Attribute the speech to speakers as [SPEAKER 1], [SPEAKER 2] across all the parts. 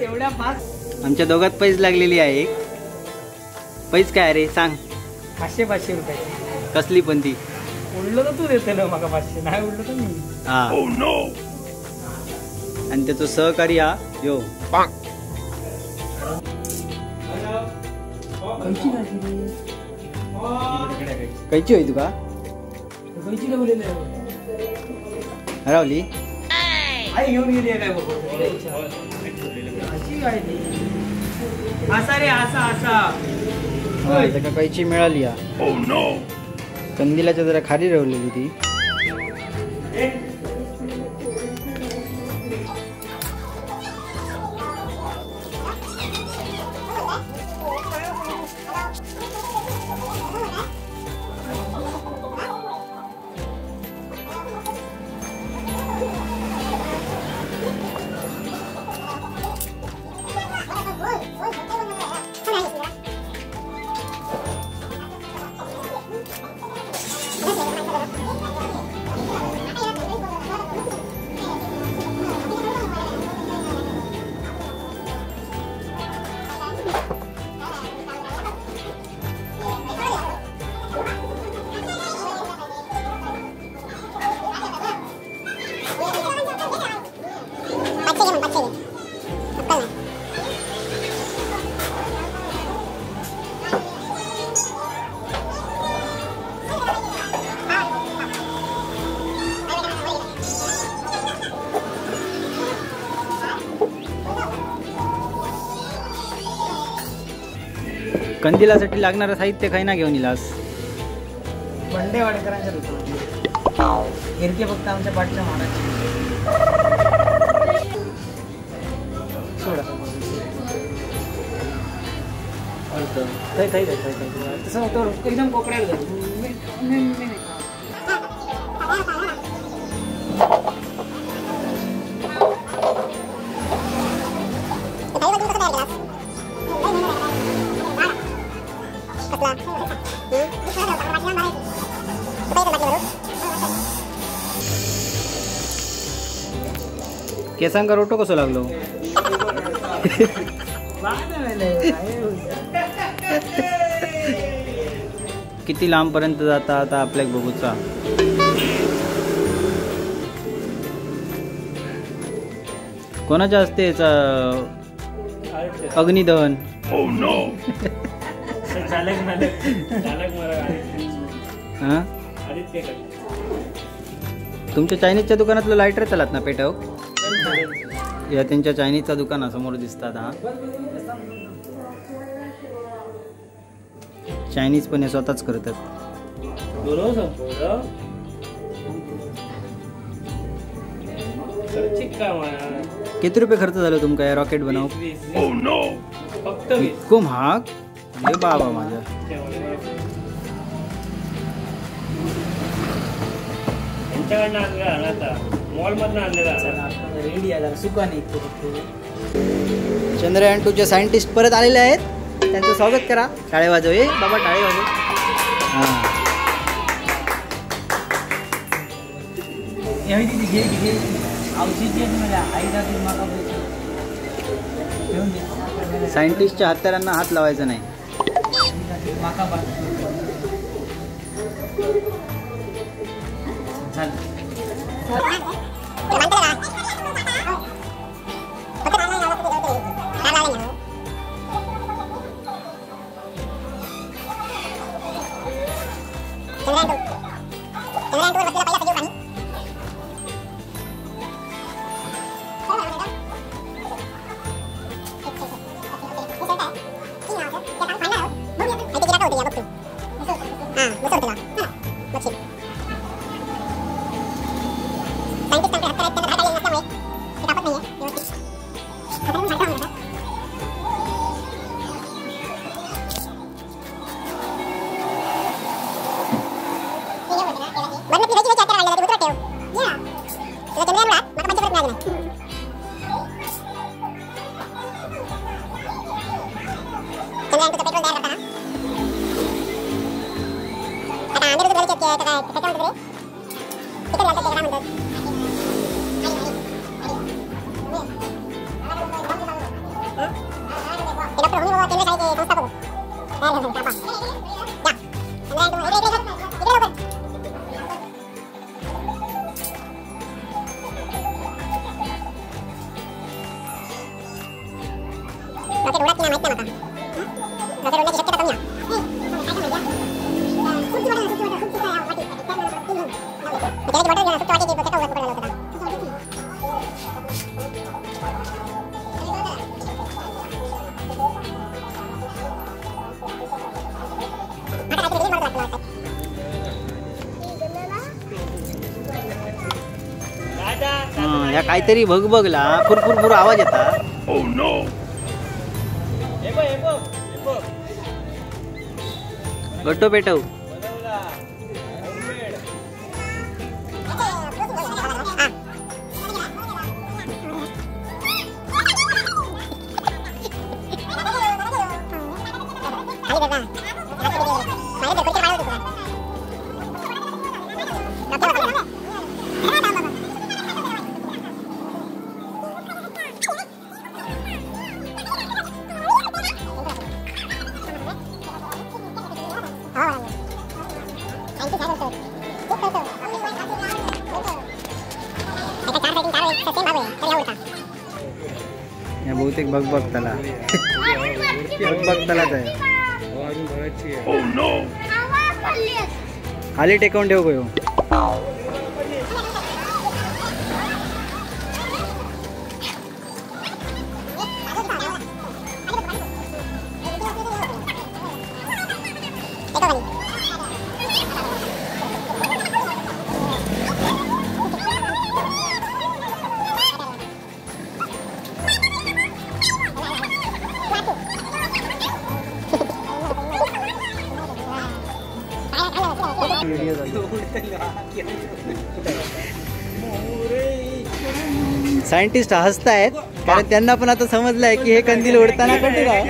[SPEAKER 1] एवढ्या पाच
[SPEAKER 2] आमच्या दोघात पैज लागलेली आहे. एक पैज काय रे सांग.
[SPEAKER 1] 500 रुपये.
[SPEAKER 2] कसली पण ती
[SPEAKER 1] उडलो तर तू देते ना मग 500 नाही उडलो तर मी.
[SPEAKER 2] हा आणि त्याचं सहकारी हा यो कैची होई तुका हरवली
[SPEAKER 1] घेऊन गेली काय असा रे असा
[SPEAKER 2] कैची मिळाली. कंदिलाच्या जरा खाली रवलेली ती. कंदिलासाठी लागणारं साहित्य काही ना घेऊन इलास.
[SPEAKER 1] बंडे वाडेकरांच्या दुकानात हिरके फक्त आमच्या पाठच्या महाराज सोडा तसं एकदम कोकड्यात
[SPEAKER 2] केसांका रोटो कसं लागलो. किती लांब पर्यंत जाता आता आपल्या बघूचा. कोणाच्या असते याचा अग्निदहन. तुमच्या चायनीजच्या दुकानातलं लायटर चालत ना पेटव. या त्यांच्या चायनीजचा दुकानासमोर दिसतात. हा चायनीज पण हे स्वतःच करतात. किती रुपये खर्च झाला तुमका या रॉकेट बनव. खूप महाग बाबा माझा. चंद्रयान 2चे सायंटिस्ट परत आलेले आहेत. त्यांचं स्वागत करा. टाळे वाजव. बाबा टाळे वाजव. सायंटिस्टच्या हत्यारांना हात लावायचा नाही. या काहीतरी भगभगला फुरफुरफुर आवाज येता.
[SPEAKER 3] Oh no!
[SPEAKER 2] गट्टो पेटव. बहुतेक बघताला आहे.
[SPEAKER 3] Oh no!
[SPEAKER 2] खाली टेकवून ठेव गयो. सायंटिस्ट हसतायत कारण त्यांना पण आता समजलंय की हे कंदील उडताना कठीण आहे.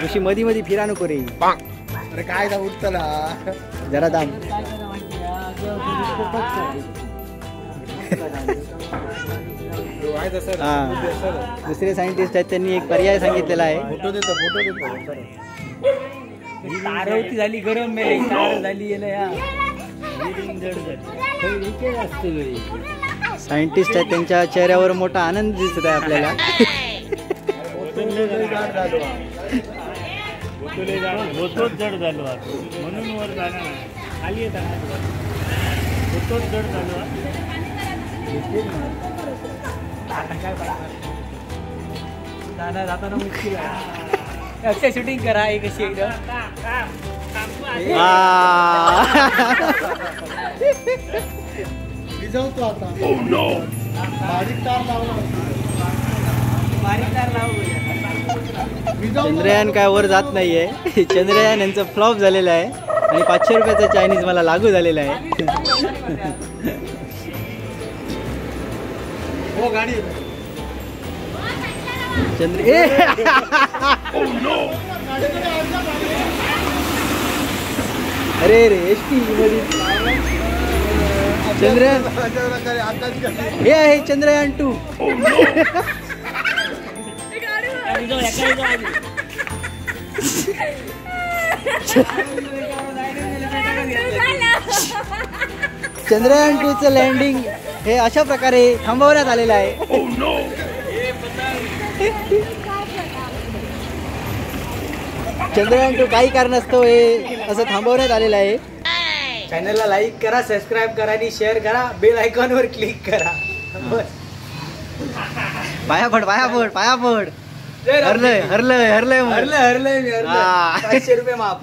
[SPEAKER 2] ऋषी मधी मधी फिरा नको रे.
[SPEAKER 4] अरे काय दा उठतला
[SPEAKER 2] जरा दाम. दुसरे सायंटिस्ट आहेत त्यांनी एक पर्याय सांगितलेला आहे.
[SPEAKER 4] फोटो देतो
[SPEAKER 1] तारवती झाली गरम मेले तार झाली
[SPEAKER 2] सायंटिस्ट आहेत त्यांच्या चेहऱ्यावर मोठा आनंद दिसत आहे आपल्याला.
[SPEAKER 3] जड झालो म्हणून वर जाणार खाली जड झालो.
[SPEAKER 1] जाताना मुश्किल आहे. शूटिंग करा एक अशी एकदम
[SPEAKER 4] भिजवतो आता बारीक तार लावला
[SPEAKER 2] चंद्रयान काय वर जात नाहीये. चंद्रयान यांचं फ्लॉप झालेलं आहे आणि 500 रुपयाचा चायनीज मला लागू झालेला आहे.
[SPEAKER 4] हो गाडी
[SPEAKER 2] अरे रे एसटी चंद्रयान हे आहे चंद्रयान 2. चंद्रयान 2चं लँडिंग हे अशा प्रकारे थांबवण्यात आलेलं आहे. चंद्रयान 2 काही कारणास्तव हे असं थांबवण्यात आलेलं आहे.
[SPEAKER 1] चॅनलला लाईक करा, सबस्क्राईब करा आणि शेअर करा, बेल आयकॉनवर क्लिक करा.
[SPEAKER 2] पाया पड हरलंय
[SPEAKER 1] हरलंय मी हरलंय. 500 रुपये माफ.